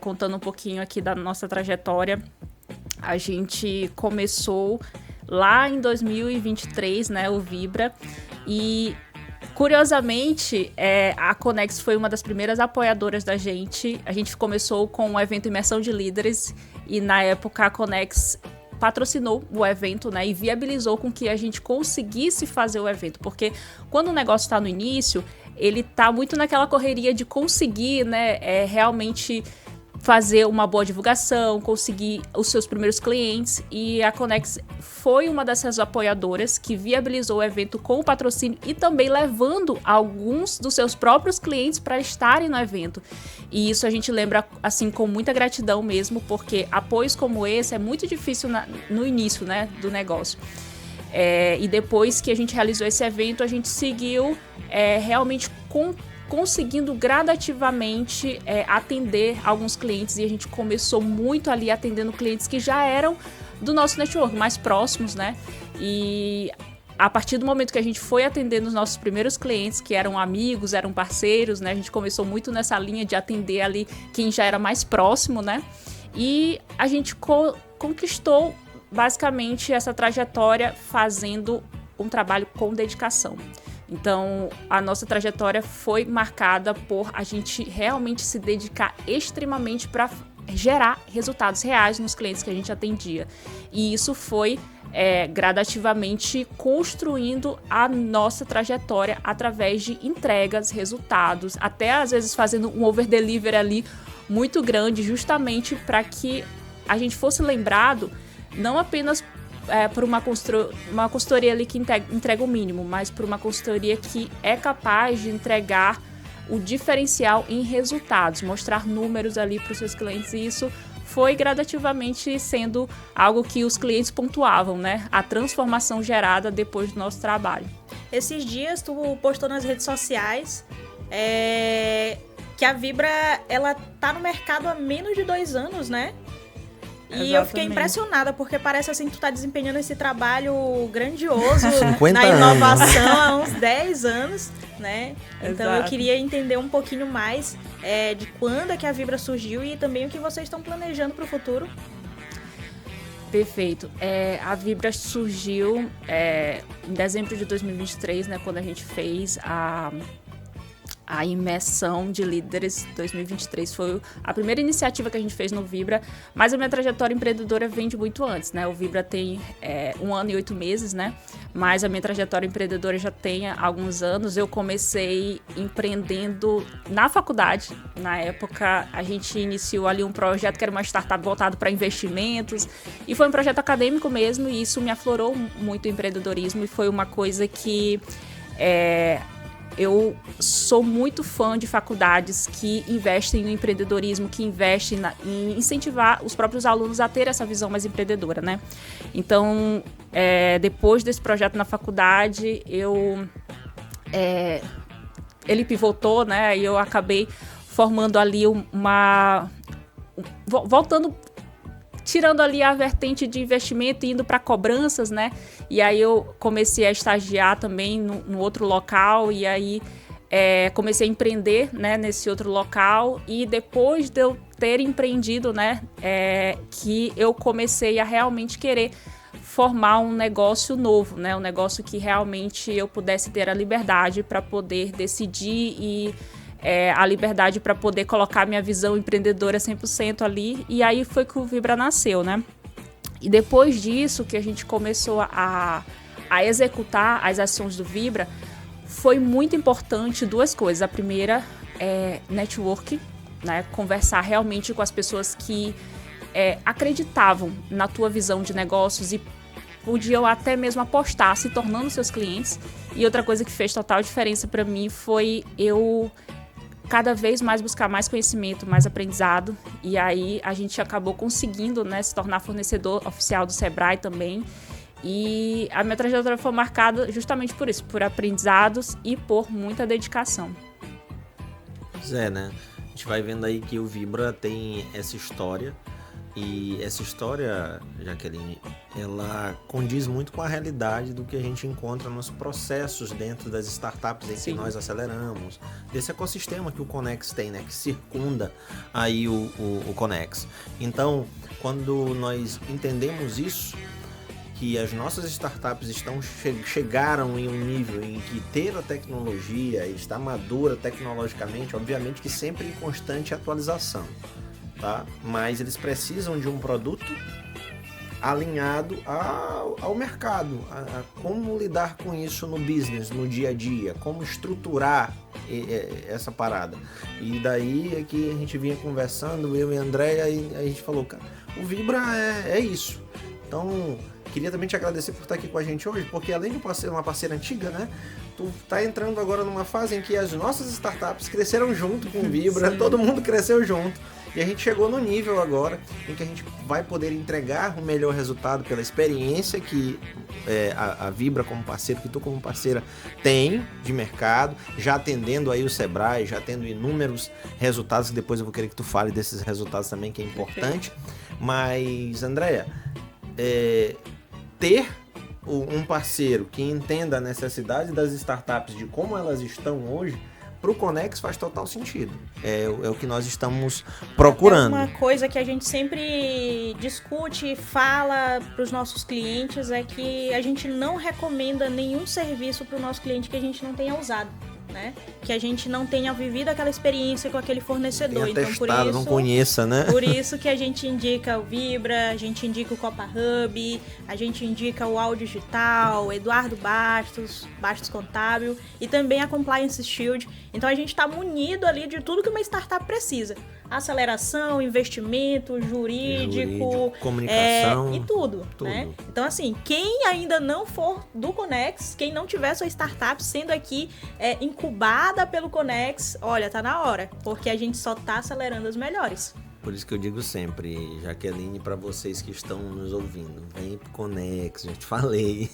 Contando um pouquinho aqui da nossa trajetória, a gente começou lá em 2023, né, o Vibra, e curiosamente, a Connex foi uma das primeiras apoiadoras da gente. A gente começou com o evento Imersão de Líderes e na época a Connex patrocinou o evento, né, e viabilizou com que a gente conseguisse fazer o evento, porque quando o negócio está no início, ele tá muito naquela correria de conseguir, né, realmente fazer uma boa divulgação, conseguir os seus primeiros clientes, e a Connex foi uma dessas apoiadoras que viabilizou o evento com o patrocínio e também levando alguns dos seus próprios clientes para estarem no evento. E isso a gente lembra assim com muita gratidão mesmo, porque apoios como esse é muito difícil no início, né, do negócio. E depois que a gente realizou esse evento, a gente seguiu realmente conseguindo gradativamente atender alguns clientes, e a gente começou muito ali atendendo clientes que já eram do nosso network, mais próximos, né? E a partir do momento que a gente foi atendendo os nossos primeiros clientes, que eram amigos, eram parceiros, né? A gente começou muito nessa linha de atender ali quem já era mais próximo, né? E a gente conquistou basicamente essa trajetória fazendo um trabalho com dedicação. Então, a nossa trajetória foi marcada por a gente realmente se dedicar extremamente para gerar resultados reais nos clientes que a gente atendia. E isso foi gradativamente construindo a nossa trajetória através de entregas, resultados, até às vezes fazendo um over-delivery ali muito grande, justamente para que a gente fosse lembrado não apenas por uma consultoria ali que entrega o mínimo, mas por uma consultoria que é capaz de entregar o diferencial em resultados, mostrar números ali para os seus clientes, e isso foi gradativamente sendo algo que os clientes pontuavam, né? A transformação gerada depois do nosso trabalho. Esses dias tu postou nas redes sociais que a Vibra, ela tá no mercado há menos de 2 anos, né? E exatamente. Eu fiquei impressionada, porque parece assim que tu tá desempenhando esse trabalho grandioso na inovação há uns 10 anos, né? Então exato. Eu queria entender um pouquinho mais de quando é que a Vibra surgiu e também o que vocês estão planejando para o futuro. Perfeito. A Vibra surgiu em dezembro de 2023, né? Quando a gente fez a Imersão de Líderes 2023. Foi a primeira iniciativa que a gente fez no Vibra, mas a minha trajetória empreendedora vem de muito antes, né? O Vibra tem 1 ano e 8 meses, né? Mas a minha trajetória empreendedora já tem alguns anos. Eu comecei empreendendo na faculdade. Na época, a gente iniciou ali um projeto que era uma startup voltado para investimentos, e foi um projeto acadêmico mesmo, e isso me aflorou muito o empreendedorismo, e foi uma coisa que eu sou muito fã de faculdades que investem no empreendedorismo, que investem em incentivar os próprios alunos a ter essa visão mais empreendedora, né? Então, depois desse projeto na faculdade, ele pivotou, né? E eu acabei formando ali tirando ali a vertente de investimento e indo para cobranças, né? E aí eu comecei a estagiar também no outro local, e aí comecei a empreender, né, nesse outro local. E depois de eu ter empreendido, né, que eu comecei a realmente querer formar um negócio novo, né? Um negócio que realmente eu pudesse ter a liberdade para poder decidir e a liberdade para poder colocar minha visão empreendedora 100% ali. E aí foi que o Vibra nasceu, né? E depois disso que a gente começou a executar as ações do Vibra, foi muito importante 2 coisas. A primeira é network, né? Conversar realmente com as pessoas que acreditavam na tua visão de negócios e podiam até mesmo apostar, se tornando seus clientes. E outra coisa que fez total diferença para mim foi eu cada vez mais buscar mais conhecimento, mais aprendizado, e aí a gente acabou conseguindo, né, se tornar fornecedor oficial do Sebrae também. E a minha trajetória foi marcada justamente por isso, por aprendizados e por muita dedicação. Pois né? A gente vai vendo aí que o Vibra tem essa história, E essa história, Jaqueline, ela condiz muito com a realidade do que a gente encontra nos processos dentro das startups em que nós aceleramos, desse ecossistema que o Connex tem, né, que circunda aí o Connex. Então, quando nós entendemos isso, que as nossas startups chegaram em um nível em que ter a tecnologia está madura tecnologicamente, obviamente que sempre em constante atualização. Tá? Mas eles precisam de um produto alinhado ao mercado, a como lidar com isso no business, no dia a dia, como estruturar essa parada. E daí é que a gente vinha conversando, eu e a Andréia, e a gente falou, cara, o Vibra é isso. Então, queria também te agradecer por estar aqui com a gente hoje, porque além de ser uma parceira antiga, né? Tu tá entrando agora numa fase em que as nossas startups cresceram junto com o Vibra, todo mundo cresceu junto. E a gente chegou no nível agora em que a gente vai poder entregar o melhor resultado pela experiência que a Vibra como parceiro, que tu como parceira tem de mercado, já atendendo aí o Sebrae, já tendo inúmeros resultados, que depois eu vou querer que tu fale desses resultados também, que é importante. Mas, Andréia, ter um parceiro que entenda a necessidade das startups, de como elas estão hoje, para o Connex faz total sentido. É o que nós estamos procurando. Uma coisa que a gente sempre discute e fala para os nossos clientes é que a gente não recomenda nenhum serviço para o nosso cliente que a gente não tenha usado, né? Que a gente não tenha vivido aquela experiência com aquele fornecedor. Tenha então, testado, por isso, não conheça, né? Por isso que a gente indica o Vibra, a gente indica o Copa Hub, a gente indica o Audio Digital, Eduardo Bastos Contábil e também a Compliance Shield. Então a gente está munido ali de tudo que uma startup precisa. Aceleração, investimento, jurídico comunicação e tudo, né? Então assim, quem ainda não for do Connex, quem não tiver sua startup sendo aqui incubada pelo Connex, olha, tá na hora, porque a gente só tá acelerando as melhores. Por isso que eu digo sempre, Jaqueline, para vocês que estão nos ouvindo, vem pro Connex, já te falei.